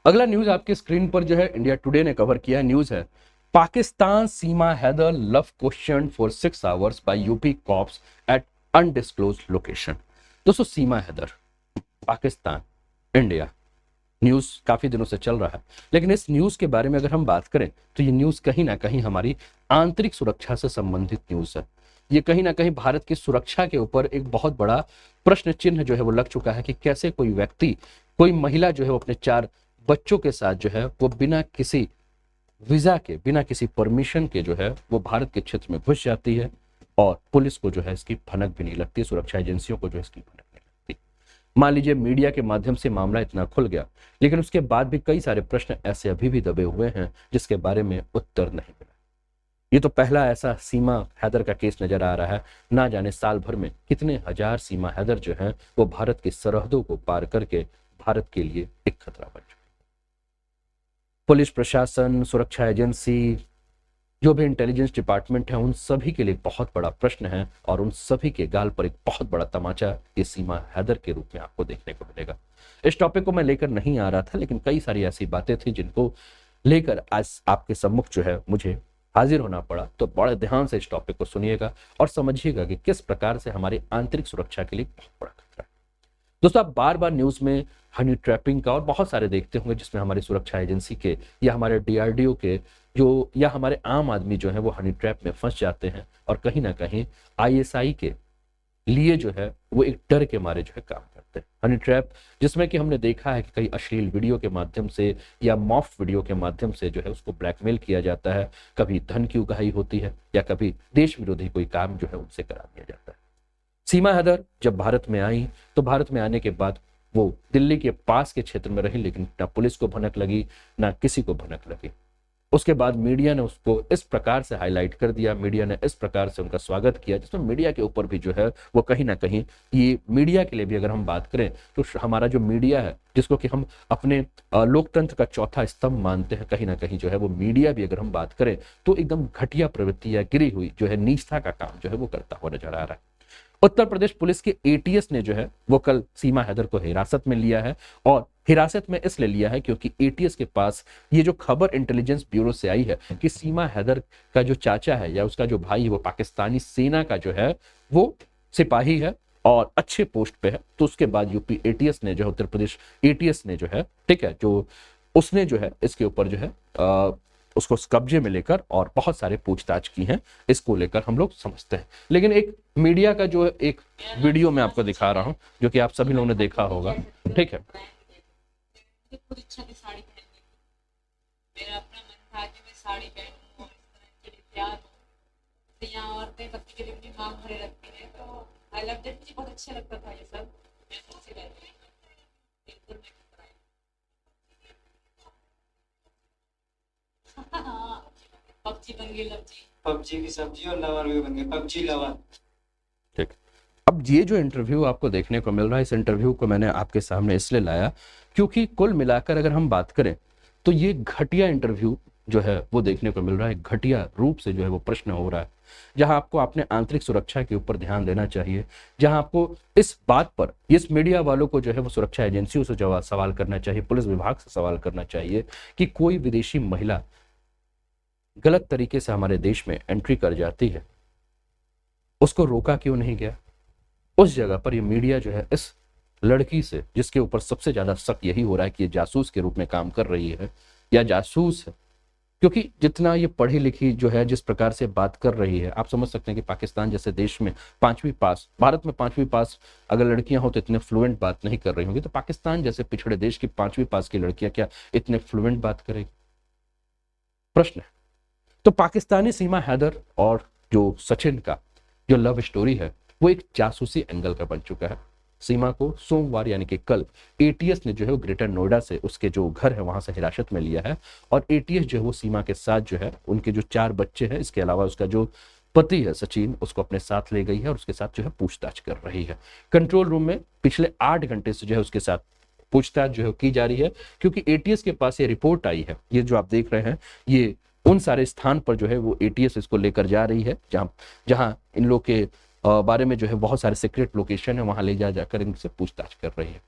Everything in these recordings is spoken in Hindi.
अगला न्यूज आपकी स्क्रीन पर जो है इंडिया टुडे ने कवर किया न्यूज है, Pakistan Seema Haider love question for 6 hours by UP cops at undisclosed location. दोस्तों सीमा हैदर, पाकिस्तान, इंडिया, न्यूज काफी दिनों से चल रहा है, लेकिन इस न्यूज के बारे में अगर हम बात करें तो ये न्यूज कहीं ना कहीं हमारी आंतरिक सुरक्षा से संबंधित न्यूज है। ये कहीं ना कहीं भारत की सुरक्षा के ऊपर एक बहुत बड़ा प्रश्न चिन्ह जो है वो लग चुका है कि कैसे कोई व्यक्ति, कोई महिला जो है वो अपने 4 बच्चों के साथ जो है वो बिना किसी वीजा के, बिना किसी परमिशन के जो है वो भारत के क्षेत्र में घुस जाती है और पुलिस को जो है इसकी भनक भी नहीं लगती, सुरक्षा एजेंसियों को जो है इसकी भनक नहीं लगती। मान लीजिए मीडिया के माध्यम से मामला इतना खुल गया, लेकिन उसके बाद भी कई सारे प्रश्न ऐसे अभी भी दबे हुए हैं जिसके बारे में उत्तर नहीं मिला। ये तो पहला ऐसा सीमा हैदर का केस नजर आ रहा है। ना जाने साल भर में कितने हजार सीमा हैदर जो हैं वो भारत की सरहदों को पार करके भारत के लिए एक खतरा बन चुके। पुलिस प्रशासन, सुरक्षा एजेंसी, जो भी इंटेलिजेंस डिपार्टमेंट है, उन सभी के लिए बहुत बड़ा प्रश्न है और उन सभी के गाल पर एक बहुत बड़ा तमाचा ये सीमा हैदर के रूप में आपको देखने को मिलेगा। इस टॉपिक को मैं लेकर नहीं आ रहा था, लेकिन कई सारी ऐसी बातें थी जिनको लेकर आज आपके सम्मुख जो है मुझे हाजिर होना पड़ा। तो बड़े ध्यान से इस टॉपिक को सुनिएगा और समझिएगा कि किस प्रकार से हमारी आंतरिक सुरक्षा के लिए बहुत बड़ा खतरा है। दोस्तों, आप बार बार न्यूज में हनी ट्रैपिंग का और बहुत सारे देखते होंगे जिसमें हमारी सुरक्षा एजेंसी के या हमारे डीआरडीओ के जो या हमारे आम आदमी जो है वो हनी ट्रैप में फंस जाते हैं और कहीं ना कहीं आईएसआई के लिए जो है वो एक डर के मारे जो है काम करते हैं। हनी ट्रैप जिसमें कि हमने देखा है कि कई अश्लील वीडियो के माध्यम से या मॉफ वीडियो के माध्यम से जो है उसको ब्लैकमेल किया जाता है, कभी धन की उगाही होती है या कभी देश विरोधी कोई काम जो है उनसे करा दिया जाता है। सीमा हैदर जब भारत में आई तो भारत में आने के बाद वो दिल्ली के पास के क्षेत्र में रही, लेकिन ना पुलिस को भनक लगी ना किसी को भनक लगी। उसके बाद मीडिया ने उसको इस प्रकार से हाईलाइट कर दिया, मीडिया ने इस प्रकार से उनका स्वागत किया, जिसमें मीडिया के ऊपर भी जो है वो कहीं ना कहीं, ये मीडिया के लिए भी अगर हम बात करें तो हमारा जो मीडिया है जिसको कि हम अपने लोकतंत्र का चौथा स्तंभ मानते हैं, कहीं ना कहीं जो है वो मीडिया भी अगर हम बात करें तो एकदम घटिया प्रवृत्ति या गिरी हुई जो है नीचता का काम जो है वो करता हुआ नजर आ रहा है। उत्तर प्रदेश पुलिस के एटीएस ने जो है वो कल सीमा हैदर को हिरासत में लिया है और हिरासत में इसलिए लिया है क्योंकि एटीएस के पास ये जो खबर इंटेलिजेंस ब्यूरो से आई है कि सीमा हैदर का जो चाचा है या उसका जो भाई है वो पाकिस्तानी सेना का जो है वो सिपाही है और अच्छे पोस्ट पे है। तो उसके बाद यूपी एटीएस ने जो है, उत्तर प्रदेश एटीएस ने जो है, ठीक है, जो उसने जो है इसके ऊपर जो है उसको कब्जे में लेकर और बहुत सारे पूछताछ की हैं, इसको लेकर हम लोग समझते हैं। लेकिन एक मीडिया का जो एक वीडियो मैं आपको दिखा रहा हूं जो कि आप सभी लोगों ने देखा होगा, ठीक है। मेरा अपना मन था कि मैं साड़ी पहनूं और इस तरह के लिए तैयार हूं। तो यहाँ औरतें पति के लिए अपनी मांग भरे रखती हैं, तो आई लव दैट, मुझे बहुत अच्छा लगता था ये सब। मैं सोचती रहती हूं बिल्कुल पबजी बन गई, पबजी की सब्जी और लवर भी बन गए, पबजी लवर। ठीक। अब ये जो इंटरव्यू आपको देखने को मिल रहा है, इस इंटरव्यू को मैंने आपके सामने इसलिए लाया क्योंकि कुल मिलाकर अगर हम बात करें तो ये घटिया इंटरव्यू जो है वो देखने को मिल रहा है, घटिया रूप से जो है वो प्रश्न हो रहा है, जहां आपको अपने आंतरिक सुरक्षा के ऊपर ध्यान देना चाहिए, जहां आपको इस बात पर, इस मीडिया वालों को जो है वो सुरक्षा एजेंसियों से जवाब सवाल करना चाहिए, पुलिस विभाग से सवाल करना चाहिए कि कोई विदेशी महिला गलत तरीके से हमारे देश में एंट्री कर जाती है, उसको रोका क्यों नहीं गया। उस जगह पर ये मीडिया जो है इस लड़की से, जिसके ऊपर सबसे ज्यादा शक यही हो रहा है कि ये जासूस के रूप में काम कर रही है या जासूस है, क्योंकि जितना ये पढ़ी लिखी जो है जिस प्रकार से बात कर रही है, आप समझ सकते हैं कि पाकिस्तान जैसे देश में 5वीं पास, भारत में 5वीं पास अगर लड़कियां हो तो इतने फ्लुएंट बात नहीं कर रही होंगी, तो पाकिस्तान जैसे पिछड़े देश की 5वीं पास की लड़कियां क्या इतने फ्लुएंट बात करेगी, प्रश्न है। तो पाकिस्तानी सीमा हैदर और जो सचिन का जो लव स्टोरी है वो एक जासूसी एंगल का बन चुका है। सीमा को सोमवार यानी कि कल एटीएस ने जो है वो ग्रेटर नोएडा से उसके जो घर है वहां से हिरासत में लिया है और एटीएस जो है वो सीमा के साथ जो है उनके जो 4 बच्चे हैं, इसके अलावा उसका जो पति है सचिन, उसको अपने साथ ले गई है और उसके साथ जो है पूछताछ कर रही है। कंट्रोल रूम में पिछले 8 घंटे से जो है उसके साथ पूछताछ जो है की जा रही है, क्योंकि एटीएस के पास ये रिपोर्ट आई है, ये जो आप देख रहे हैं ये उन सारे स्थान पर जो है वो एटीएस इसको लेकर जा रही है जहां इन लोग के बारे में जो है बहुत सारे सीक्रेट लोकेशन है, वहां ले जाकर इनसे पूछताछ कर रही है।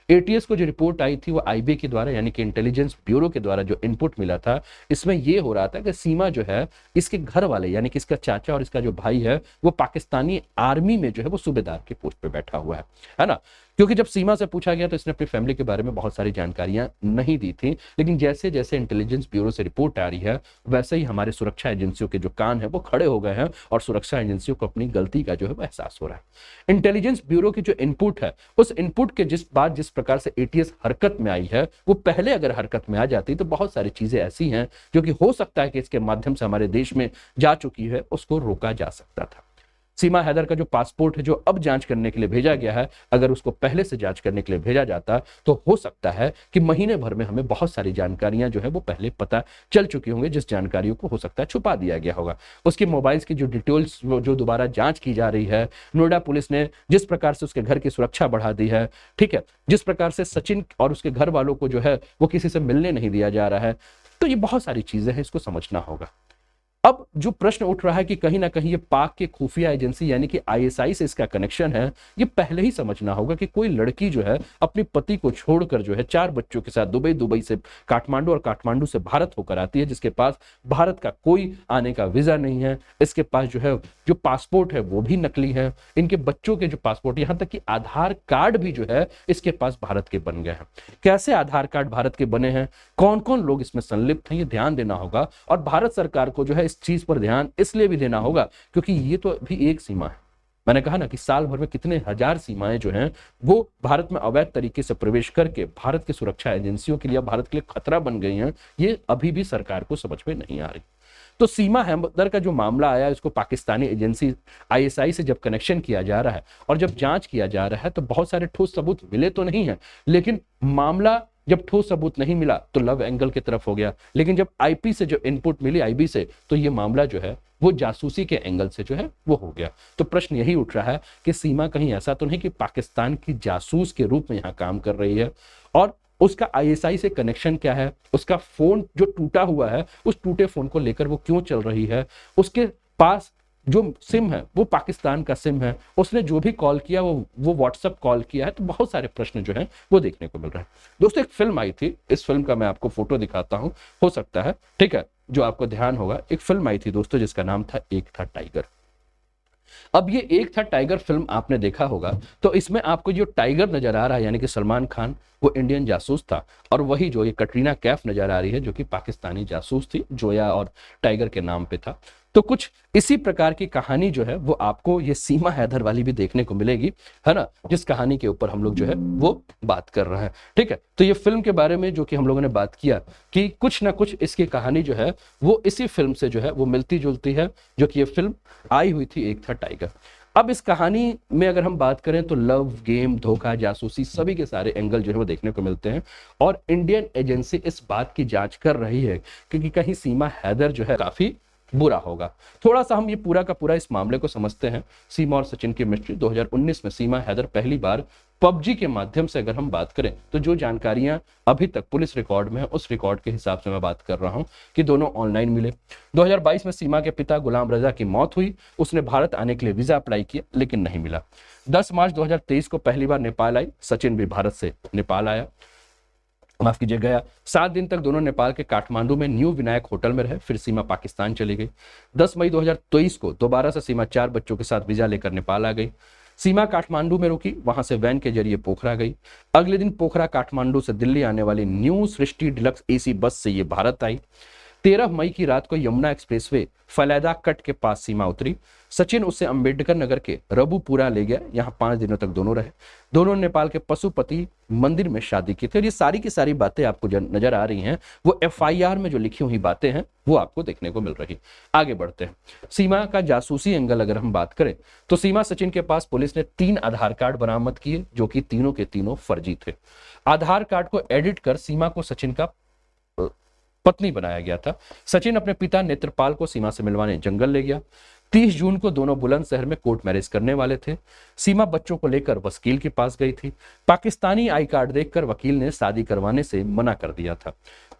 एटीएस को जो रिपोर्ट आई थी वो आईबी के द्वारा यानी कि इंटेलिजेंस ब्यूरो के द्वारा जो इनपुट मिला था, इसमें ये हो रहा था कि सीमा जो है इसके घर वाले यानी कि इसका चाचा और इसका जो भाई है वो पाकिस्तानी आर्मी में जो है वो सूबेदार के पोस्ट पे बैठा हुआ है ना। क्योंकि जब सीमा से पूछा गया तो इसने अपनी फैमिली के बारे में बहुत सारी जानकारियां नहीं दी थी, लेकिन जैसे जैसे इंटेलिजेंस ब्यूरो से रिपोर्ट आ रही है वैसे ही हमारे सुरक्षा एजेंसियों के जो कान है वो खड़े हो गए हैं और सुरक्षा एजेंसियों को अपनी गलती का जो है वो एहसास हो रहा है। इंटेलिजेंस ब्यूरो की जो इनपुट है उस इनपुट के जिस प्रकार से एटीएस हरकत में आई है वो पहले अगर हरकत में आ जाती तो बहुत सारी चीजें ऐसी हैं जो कि हो सकता है कि इसके माध्यम से हमारे देश में जा चुकी है उसको रोका जा सकता था। सीमा हैदर का जो पासपोर्ट है जो अब जांच करने के लिए भेजा गया है, अगर उसको पहले से जांच करने के लिए भेजा जाता तो हो सकता है कि महीने भर में हमें बहुत सारी जानकारियां जो है वो पहले पता चल चुकी होंगी, जिस जानकारियों को हो सकता है छुपा दिया गया होगा। उसकी मोबाइल्स की जो डिटेल्स जो दोबारा जांच की जा रही है, नोएडा पुलिस ने जिस प्रकार से उसके घर की सुरक्षा बढ़ा दी है, ठीक है, जिस प्रकार से सचिन और उसके घर वालों को जो है वो किसी से मिलने नहीं दिया जा रहा है, तो ये बहुत सारी चीजें हैं, इसको समझना होगा। अब जो प्रश्न उठ रहा है कि कहीं ना कहीं ये पाक के खुफिया एजेंसी यानी कि आईएसआई से इसका कनेक्शन है, ये पहले ही समझना होगा कि कोई लड़की जो है अपने पति को छोड़कर जो है 4 बच्चों के साथ दुबई से काठमांडू और काठमांडू से भारत होकर आती है, जिसके पास भारत का कोई आने का वीजा नहीं है, इसके पास जो है जो पासपोर्ट है वो भी नकली है, इनके बच्चों के जो पासपोर्ट, यहां तक कि आधार कार्ड भी जो है इसके पास भारत के बन गए हैं। कैसे आधार कार्ड भारत के बने हैं, कौन कौन लोग इसमें संलिप्त हैं, ये ध्यान देना होगा। और भारत सरकार को जो है इस चीज पर ध्यान इसलिए भी देना होगा क्योंकि ये तो भी एक सीमा है। मैंने कहा ना कि साल भर में कितने हजार सीमाएं जो हैं वो भारत में अवैध तरीके से प्रवेश करके भारत की सुरक्षा एजेंसियों के लिए, भारत के लिए खतरा बन गई हैं, ये अभी भी सरकार को समझ में नहीं आ रही। तो सीमा हैदर का जो मामला आया, इसको पाकिस्तानी एजेंसी आईएसआई से जब कनेक्शन किया जा रहा है और जब जांच किया जा रहा है तो बहुत सारे ठोस सबूत मिले तो नहीं है, लेकिन मामला जब ठोस सबूत नहीं मिला तो लव एंगल की तरफ हो गया, लेकिन जब आईपी से जो इनपुट मिली आईबी से, तो ये मामला जो है वो जासूसी के एंगल से जो है वो हो गया। तो प्रश्न यही उठ रहा है कि सीमा कहीं ऐसा तो नहीं कि पाकिस्तान की जासूस के रूप में यहां काम कर रही है, और उसका आईएसआई से कनेक्शन क्या है, उसका फोन जो टूटा हुआ है उस टूटे फोन को लेकर वो क्यों चल रही है, उसके पास जो सिम है वो पाकिस्तान का सिम है, उसने जो भी कॉल किया वो व्हाट्सएप कॉल किया है। तो बहुत सारे प्रश्न जो हैं वो देखने को मिल रहे हैं। दोस्तों एक फिल्म आई थी, इस फिल्म का मैं आपको फोटो दिखाता हूं, हो सकता है, ठीक है, जो आपको ध्यान होगा। एक फिल्म आई थी दोस्तों जिसका नाम था एक था टाइगर। अब ये एक था टाइगर फिल्म आपने देखा होगा, तो इसमें आपको जो टाइगर नजर आ रहा है यानी कि सलमान खान, वो इंडियन जासूस था, और वही जो ये कटरीना कैफ नजर आ रही है जो कि पाकिस्तानी जासूस थी, जोया और टाइगर के नाम पे था। तो कुछ इसी प्रकार की कहानी जो है वो आपको ये सीमा हैदर वाली भी देखने को मिलेगी, है ना, जिस कहानी के ऊपर हम लोग जो है वो बात कर रहे हैं, ठीक है। तो ये फिल्म के बारे में जो कि हम लोगों ने बात किया कि कुछ ना कुछ इसकी कहानी जो है वो इसी फिल्म से जो है वो मिलती जुलती है, जो कि ये फिल्म आई हुई थी एक था टाइगर। अब इस कहानी में अगर हम बात करें तो लव, गेम, धोखा, जासूसी, सभी के सारे एंगल जो है वो देखने को मिलते हैं, और इंडियन एजेंसी इस बात की जांच कर रही है क्योंकि कहीं सीमा हैदर जो है काफी बुरा होगा। थोड़ा सा हम ये पूरा का पूरा इस मामले को समझते हैं। सीमा और सचिन की मिस्ट्री 2019 में सीमा हैदर पहली बार पबजी के माध्यम से अगर हम बात करें तो जो जानकारियां अभी तक पुलिस रिकॉर्ड में है उस रिकॉर्ड के हिसाब से मैं बात कर रहा हूं कि दोनों ऑनलाइन मिले। 2022 में सीमा के पिता गुलाम रजा की मौत हुई, उसने भारत आने के लिए वीजा अप्लाई किया लेकिन नहीं मिला। 10 मार्च 2023 को पहली बार नेपाल आई, सचिन भी भारत से नेपाल आया, माफ कीजिए गया। 7 दिन तक दोनों नेपाल के काठमांडू में न्यू विनायक होटल में रहे, फिर सीमा पाकिस्तान चली गई। 10 मई 2023 को दोबारा से सीमा 4 बच्चों के साथ वीजा लेकर नेपाल आ गई। सीमा काठमांडू में रुकी, वहां से वैन के जरिए पोखरा गई। अगले दिन पोखरा काठमांडू से दिल्ली आने वाली न्यू सृष्टि डिलक्स एसी बस से ये भारत आई। 13 मई की रात को यमुना एक्सप्रेसवे फलैदा कट के पास सीमा उतरी। सचिन उसे अंबेडकर नगर के रबुपुरा ले गया, यहाँ 5 दिनों तक दोनों रहे। दोनों नेपाल के पशुपति मंदिर में शादी की थी, और ये सारी की सारी बातें आपको नजर आ रही हैं, वो एफआईआर में जो लिखी हुई बातें हैं वो आपको देखने को मिल रही। आगे बढ़ते हैं। सीमा का जासूसी एंगल अगर हम बात करें तो सीमा सचिन के पास पुलिस ने 3 आधार कार्ड बरामद किए जो कि तीनों के तीनों फर्जी थे। आधार कार्ड को एडिट कर सीमा को सचिन का पत्नी बनाया गया था। सचिन अपने पिता नेत्रपाल को सीमा से मिलवाने जंगल ले गया। 30 जून को दोनों बुलंदशहर में कोर्ट मैरिज करने वाले थे। सीमा बच्चों को लेकर वकील के पास गई थी। पाकिस्तानी आई कार्ड देखकर वकील ने शादी करवाने से मना कर दिया था।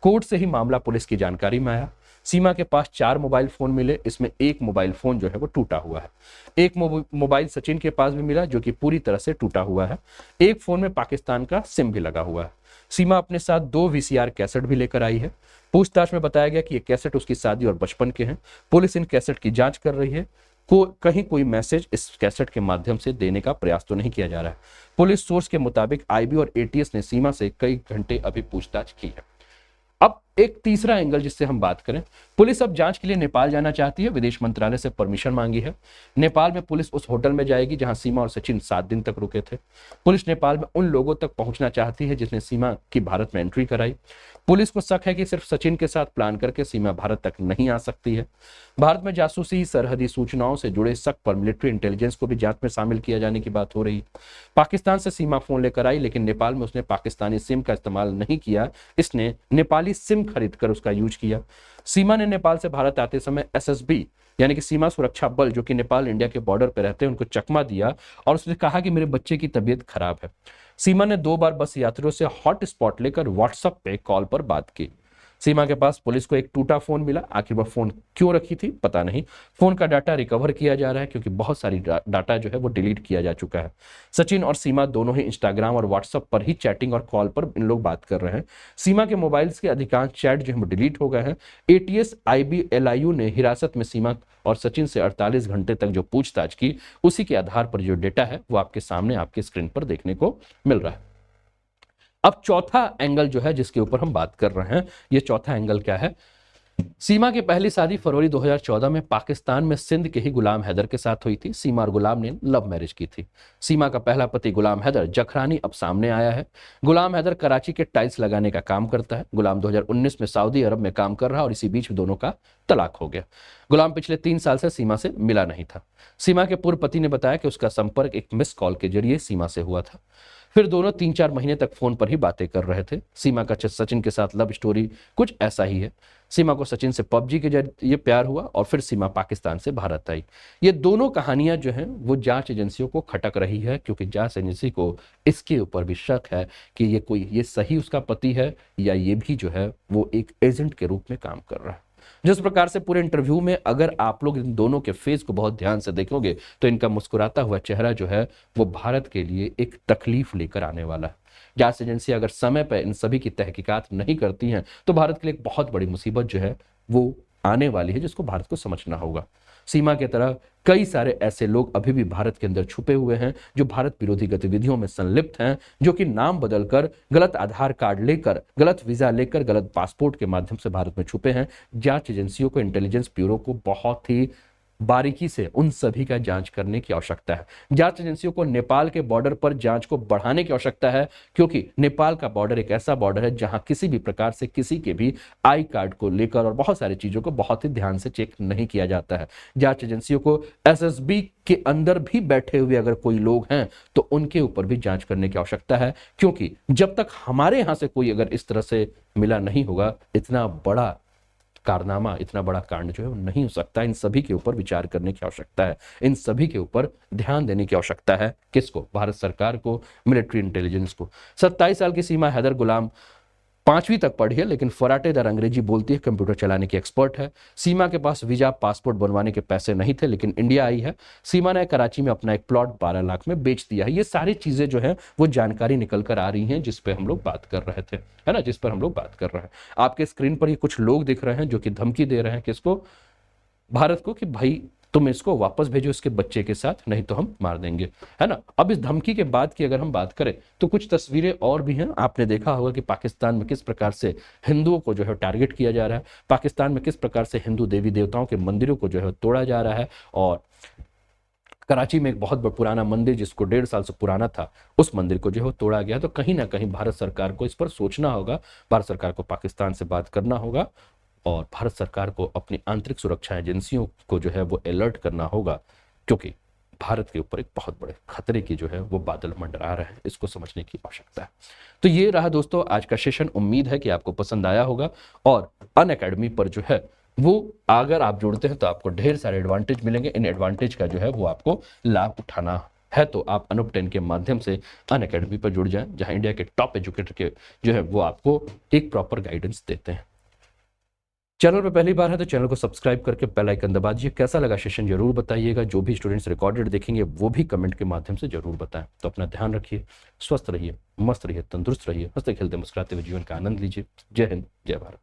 कोर्ट से ही मामला पुलिस की जानकारी में आया। सीमा के पास 4 मोबाइल फोन मिले, इसमें एक मोबाइल फोन जो है वो टूटा हुआ है। एक मोबाइल सचिन के पास भी मिला जो कि पूरी तरह से टूटा हुआ है। एक फोन में पाकिस्तान का सिम भी लगा हुआ है। सीमा अपने साथ 2 वीसीआर कैसेट भी लेकर आई है। पूछताछ में बताया गया कि ये कैसेट उसकी शादी और बचपन के हैं। पुलिस इन कैसेट की जांच कर रही है, कहीं कोई मैसेज इस कैसेट के माध्यम से देने का प्रयास तो नहीं किया जा रहा है। पुलिस सोर्स के मुताबिक आईबी और एटीएस ने सीमा से कई घंटे अभी पूछताछ की है। अब एक तीसरा एंगल जिससे हम बात करें, पुलिस अब जांच के लिए नेपाल जाना चाहती है, विदेश मंत्रालय से परमिशन मांगी है। नेपाल में पुलिस उस होटल में जाएगी जहां सीमा और सचिन 7 दिन तक रुके थे। पुलिस नेपाल में उन लोगों तक पहुंचना चाहती है जिसने सीमा की भारत में एंट्री कराई। पुलिस को शक है कि सिर्फ सचिन के साथ प्लान करके सीमा भारत तक नहीं आ सकती है। भारत में जासूसी, सरहदी सूचनाओं से जुड़े शक पर मिलिट्री इंटेलिजेंस को भी जांच में शामिल किया जाने की बात हो रही। पाकिस्तान से सीमा फोन लेकर आई, लेकिन नेपाल में उसने पाकिस्तानी सिम का इस्तेमाल नहीं किया, इसने नेपाली सिम खरीदकर उसका यूज किया। सीमा ने नेपाल से भारत आते समय एसएसबी यानी कि सीमा सुरक्षा बल जो कि नेपाल इंडिया के बॉर्डर पर रहते हैं उनको चकमा दिया और उसने कहा कि मेरे बच्चे की तबीयत खराब है। सीमा ने 2 बार बस यात्रियों से हॉट स्पॉट लेकर व्हाट्सएप पे कॉल पर बात की। सीमा के पास पुलिस को एक टूटा फोन मिला, आखिर वह फोन क्यों रखी थी पता नहीं। फोन का डाटा रिकवर किया जा रहा है क्योंकि बहुत सारी डाटा जो है वो डिलीट किया जा चुका है। सचिन और सीमा दोनों ही इंस्टाग्राम और व्हाट्सएप पर ही चैटिंग और कॉल पर इन लोग बात कर रहे हैं। सीमा के मोबाइल्स के अधिकांश चैट जो है वो डिलीट हो गए हैं। एटीएस IBLIU ने हिरासत में सीमा और सचिन से 48 घंटे तक जो पूछताछ की, उसी के आधार पर जो डेटा है वो आपके सामने आपके स्क्रीन पर देखने को मिल रहा है। अब चौथा एंगल जो है जिसके ऊपर हम बात कर रहे हैं, ये चौथा एंगल क्या है? सीमा की पहली शादी फरवरी 2014 में पाकिस्तान में सिंध के ही गुलाम हैदर के साथ हुई थी। सीमा और गुलाम ने लव मैरिज की थी। सीमा का पहला पति गुलाम हैदर जखरानी अब सामने आया है। गुलाम हैदर कराची के टाइल्स लगाने का काम करता है। गुलाम 2019 में सऊदी अरब में काम कर रहा और इसी बीच दोनों का तलाक हो गया। गुलाम पिछले 3 साल से सीमा से मिला नहीं था। सीमा के पूर्व पति ने बताया कि उसका संपर्क एक मिस कॉल के जरिए सीमा से हुआ था। फिर दोनों 3-4 महीने तक फोन पर ही बातें कर रहे थे। सीमा का सचिन के साथ लव स्टोरी कुछ ऐसा ही है। सीमा को सचिन से पबजी के जरिए प्यार हुआ और फिर सीमा पाकिस्तान से भारत आई। ये दोनों कहानियां जो हैं वो जांच एजेंसियों को खटक रही है क्योंकि जांच एजेंसी को इसके ऊपर भी शक है कि ये सही उसका पति है या ये भी जो है वो एक एजेंट के रूप में काम कर रहा है। जिस प्रकार से पूरे इंटरव्यू में अगर आप लोग इन दोनों के फेस को बहुत ध्यान से देखोगे तो इनका मुस्कुराता हुआ चेहरा जो है वो भारत के लिए एक तकलीफ लेकर आने वाला है। जांच एजेंसी अगर समय पर इन सभी की तहकीकात नहीं करती हैं तो भारत के लिए एक बहुत बड़ी मुसीबत जो है वो आने वाली है, जिसको भारत को समझना होगा। सीमा की तरह कई सारे ऐसे लोग अभी भी भारत के अंदर छुपे हुए हैं जो भारत विरोधी गतिविधियों में संलिप्त हैं, जो कि नाम बदलकर, गलत आधार कार्ड लेकर, गलत वीजा लेकर, गलत पासपोर्ट के माध्यम से भारत में छुपे हैं। जांच एजेंसियों को, इंटेलिजेंस ब्यूरो को बहुत ही बारीकी से उन सभी का जांच करने की आवश्यकता है। जांच एजेंसियों को नेपाल के बॉर्डर पर जांच को बढ़ाने की आवश्यकता है क्योंकि नेपाल का बॉर्डर एक ऐसा बॉर्डर है जहां किसी भी प्रकार से किसी के भी आई कार्ड को लेकर और बहुत सारी चीजों को बहुत ही ध्यान से चेक नहीं किया जाता है। जांच एजेंसियों को एसएसबी के अंदर भी बैठे हुए अगर कोई लोग हैं तो उनके ऊपर भी जांच करने की आवश्यकता है, क्योंकि जब तक हमारे यहां से कोई अगर इस तरह से मिला नहीं होगा, इतना बड़ा कारनामा, इतना बड़ा कांड जो है वो नहीं हो सकता। इन सभी के ऊपर विचार करने की आवश्यकता है, इन सभी के ऊपर ध्यान देने की आवश्यकता है। किसको? भारत सरकार को, मिलिट्री इंटेलिजेंस को। 27 साल की सीमा हैदर गुलाम 5वीं तक पढ़ी है लेकिन फराटेदार अंग्रेजी बोलती है, कंप्यूटर चलाने की एक्सपर्ट है। सीमा के पास वीजा, पासपोर्ट बनवाने के पैसे नहीं थे लेकिन इंडिया आई है। सीमा ने कराची में अपना एक प्लॉट 12 लाख में बेच दिया है। ये सारी चीजें जो है वो जानकारी निकल कर आ रही हैं जिस पे हम लोग बात कर रहे थे, है ना, जिस पर हम लोग बात कर रहे हैं। आपके स्क्रीन पर ये कुछ लोग दिख रहे हैं जो कि धमकी दे रहे हैं किसको? भारत को, कि भाई तुम इसको वापस भेजो इसके बच्चे के साथ, नहीं तो हम मार देंगे, है ना। अब इस धमकी के बाद की अगर हम बात करें तो कुछ तस्वीरें और भी हैं। आपने देखा होगा कि पाकिस्तान में किस प्रकार से हिंदुओं को जो है टारगेट किया जा रहा है, पाकिस्तान में किस प्रकार से हिंदू देवी देवताओं के मंदिरों को जो है तोड़ा जा रहा है। और कराची में एक बहुत पुराना मंदिर जिसको 1.5 साल से पुराना था, उस मंदिर को जो है तोड़ा गया। तो कहीं ना कहीं भारत सरकार को इस पर सोचना होगा, भारत सरकार को पाकिस्तान से बात करना होगा और भारत सरकार को अपनी आंतरिक सुरक्षा एजेंसियों को जो है वो अलर्ट करना होगा, क्योंकि भारत के ऊपर एक बहुत बड़े खतरे की जो है वो बादल मंडरा रहे हैं। इसको समझने की आवश्यकता है। तो ये रहा दोस्तों आज का सेशन। उम्मीद है कि आपको पसंद आया होगा और अनअकैडमी पर जो है वो अगर आप जुड़ते हैं तो आपको ढेर सारे एडवांटेज मिलेंगे। इन एडवांटेज का जो है वो आपको लाभ उठाना है तो आप अनूप 10 के माध्यम से अनअकैडमी पर जुड़ जाएं, जहां इंडिया के टॉप एजुकेटर के जो है वो आपको एक प्रॉपर गाइडेंस देते हैं। चैनल पे पहली बार है तो चैनल को सब्सक्राइब करके बेल आइकन दबा दीजिए। कैसा लगा सेशन जरूर बताइएगा। जो भी स्टूडेंट्स रिकॉर्डेड देखेंगे वो भी कमेंट के माध्यम से जरूर बताएं। तो अपना ध्यान रखिए, स्वस्थ रहिए, मस्त रहिए, तंदुरुस्त रहिए, हंसते खेलते मुस्कुराते हुए जीवन का आनंद लीजिए। जय हिंद, जय भारत।